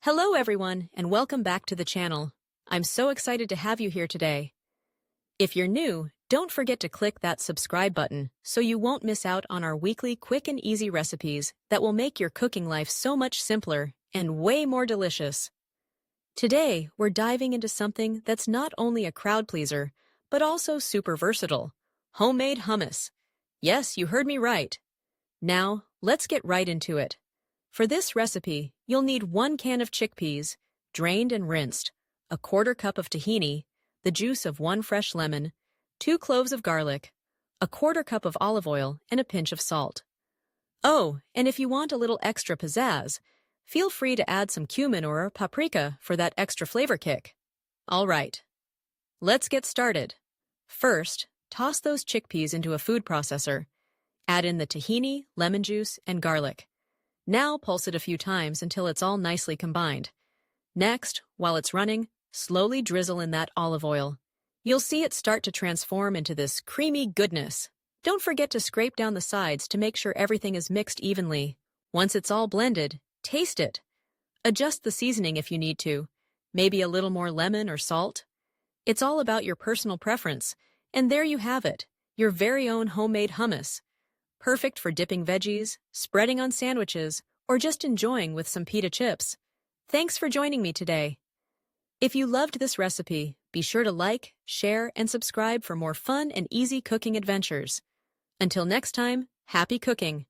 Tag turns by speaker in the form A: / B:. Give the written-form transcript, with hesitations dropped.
A: Hello everyone, and welcome back to the channel. I'm so excited to have you here today. If you're new, don't forget to click that subscribe button so you won't miss out on our weekly quick and easy recipes that will make your cooking life so much simpler and way more delicious. Today, we're diving into something that's not only a crowd pleaser, but also super versatile: homemade hummus. Yes, you heard me right. Now, let's get right into it. For this recipe, you'll need 1 can of chickpeas, drained and rinsed, a quarter cup of tahini, the juice of 1 fresh lemon, 2 cloves of garlic, a quarter cup of olive oil, and a pinch of salt. Oh, and if you want a little extra pizzazz, feel free to add some cumin or paprika for that extra flavor kick. All right, let's get started. First, toss those chickpeas into a food processor. Add in the tahini, lemon juice, and garlic. Now pulse it a few times until it's all nicely combined. Next, while it's running, slowly drizzle in that olive oil. You'll see it start to transform into this creamy goodness. Don't forget to scrape down the sides to make sure everything is mixed evenly. Once it's all blended, taste it. Adjust the seasoning if you need to, maybe a little more lemon or salt. It's all about your personal preference, and there you have it, your very own homemade hummus. Perfect for dipping veggies, spreading on sandwiches, or just enjoying with some pita chips. Thanks for joining me today. If you loved this recipe, be sure to like, share, and subscribe for more fun and easy cooking adventures. Until next time, happy cooking!